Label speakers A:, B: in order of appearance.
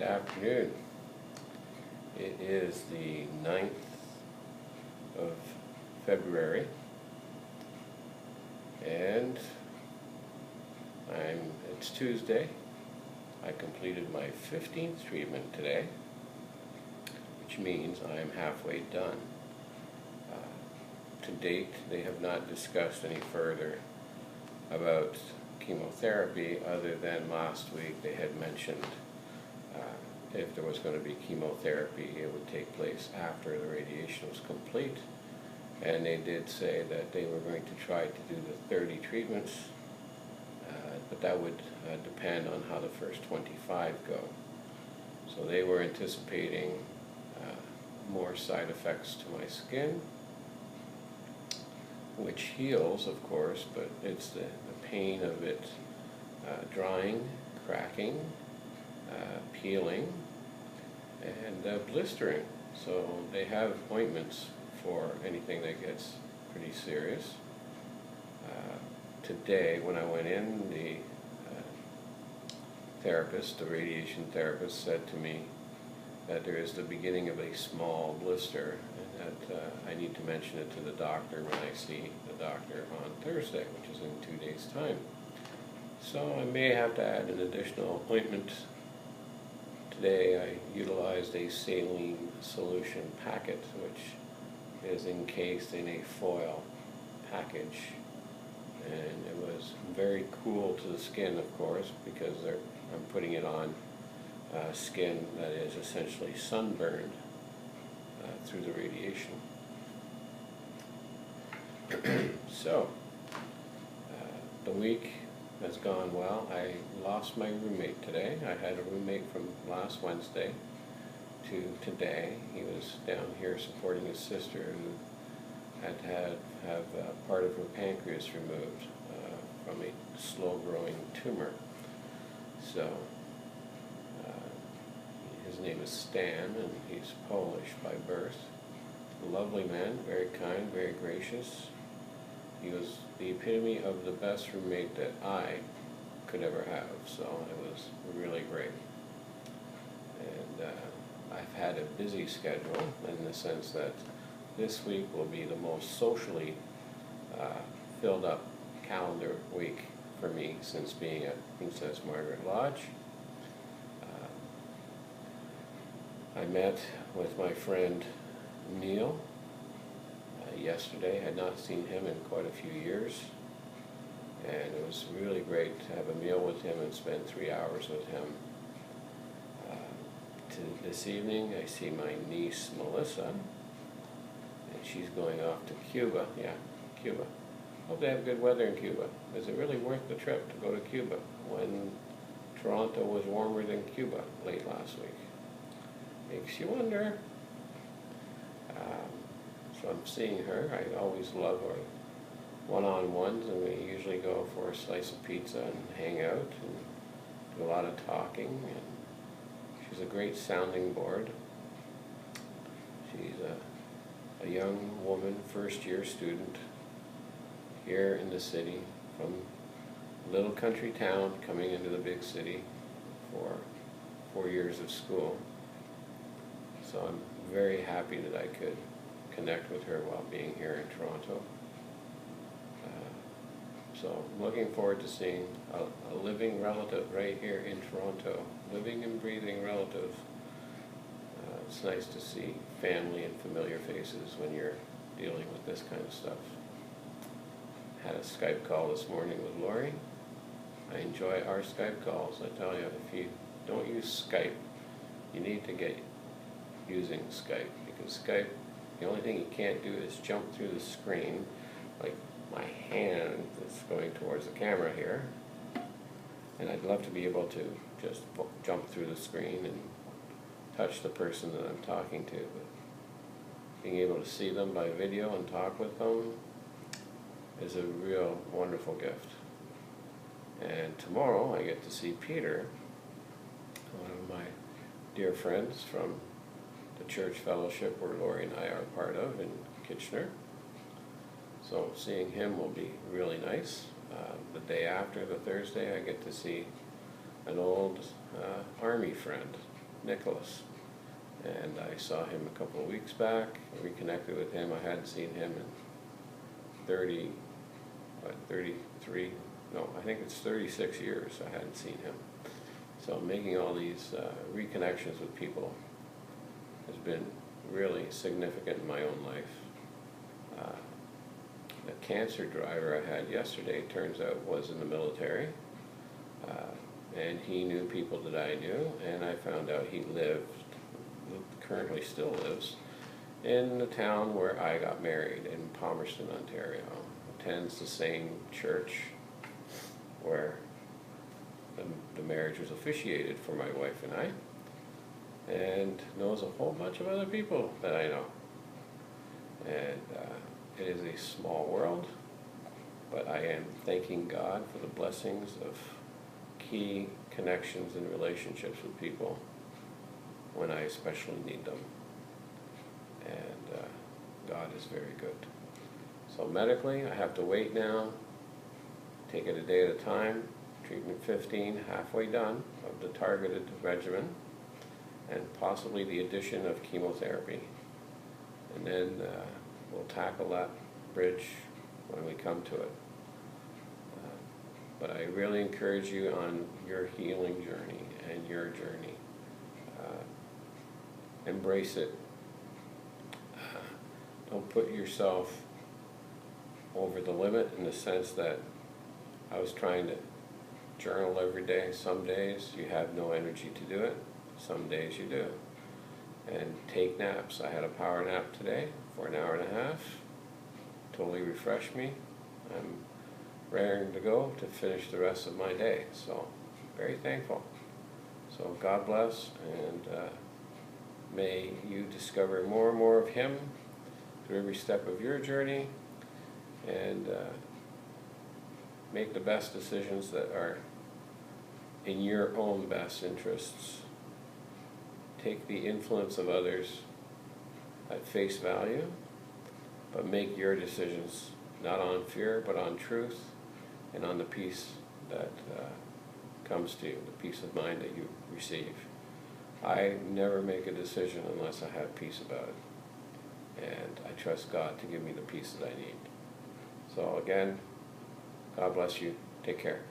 A: Good afternoon. It is the 9th of February and it's Tuesday. I completed my 15th treatment today, which means I am halfway done. To date, they have not discussed any further about chemotherapy other than last week they had mentioned if there was going to be chemotherapy, it would take place after the radiation was complete. And they did say that they were going to try to do the 30 treatments, but that would depend on how the first 25 go. So they were anticipating more side effects to my skin, which heals, of course, but it's the pain of it drying, cracking, peeling, and blistering. So they have ointments for anything that gets pretty serious. Today, when I went in, the therapist, the radiation therapist, said to me that there is the beginning of a small blister, and that I need to mention it to the doctor when I see the doctor on Thursday, which is in 2 days' time. So I may have to add an additional ointment. Today I utilized a saline solution packet, which is encased in a foil package, and it was very cool to the skin, of course, because I'm putting it on skin that is essentially sunburned through the radiation. So the week has gone well. I lost my roommate today. I had a roommate from last Wednesday to today. He was down here supporting his sister who had to have part of her pancreas removed from a slow-growing tumor. So his name is Stan, and he's Polish by birth. A lovely man, very kind, very gracious. He was the epitome of the best roommate that I could ever have, so it was really great. And I've had a busy schedule in the sense that this week will be the most socially filled up calendar week for me since being at Princess Margaret Lodge. I met with my friend Neil yesterday. I had not seen him in quite a few years, and it was really great to have a meal with him and spend 3 hours with him. This evening I see my niece Melissa, and she's going off to Cuba. Yeah, Cuba. Hope they have good weather in Cuba. Is it really worth the trip to go to Cuba when Toronto was warmer than Cuba late last week? Makes you wonder. So I'm seeing her. I always love our one-on-ones, and we usually go for a slice of pizza and hang out and do a lot of talking. And she's a great sounding board. She's a young woman, first-year student here in the city, from a little country town coming into the big city for 4 years of school. So I'm very happy that I could connect with her while being here in Toronto. So I'm looking forward to seeing a living relative right here in Toronto, living and breathing relative. It's nice to see family and familiar faces when you're dealing with this kind of stuff. Had a Skype call this morning with Lori. I enjoy our Skype calls. I tell you, if you don't use Skype, you need to get using Skype, because Skype, the only thing you can't do is jump through the screen, like my hand is going towards the camera here, and I'd love to be able to just jump through the screen and touch the person that I'm talking to, but being able to see them by video and talk with them is a real wonderful gift. And tomorrow I get to see Peter, one of my dear friends from the church fellowship where Lori and I are part of in Kitchener. So seeing him will be really nice. The day after, the Thursday, I get to see an old Army friend Nicholas. And I saw him a couple of weeks back, reconnected with him. I hadn't seen him in 33, no, I think it's 36 years I hadn't seen him. So making all these reconnections with people has been really significant in my own life. The cancer driver I had yesterday, turns out, was in the military, and he knew people that I knew, and I found out he currently still lives, in the town where I got married, in Palmerston, Ontario. Attends the same church where the marriage was officiated for my wife and I, and knows a whole bunch of other people that I know. And it is a small world, but I am thanking God for the blessings of key connections and relationships with people when I especially need them. And God is very good. So medically, I have to wait now, take it a day at a time. Treatment 15, halfway done of the targeted regimen, and possibly the addition of chemotherapy. And then we'll tackle that bridge when we come to it. But I really encourage you on your healing journey and your journey. Embrace it. Don't put yourself over the limit, in the sense that I was trying to journal every day. Some days you have no energy to do it. Some days you do. And take naps. I had a power nap today for an hour and a half. Totally refreshed me. I'm raring to go to finish the rest of my day. So, very thankful. So God bless, and may you discover more and more of Him through every step of your journey, and make the best decisions that are in your own best interests. Take the influence of others at face value, but make your decisions not on fear, but on truth, and on the peace that comes to you, the peace of mind that you receive. I never make a decision unless I have peace about it, and I trust God to give me the peace that I need. So again, God bless you. Take care.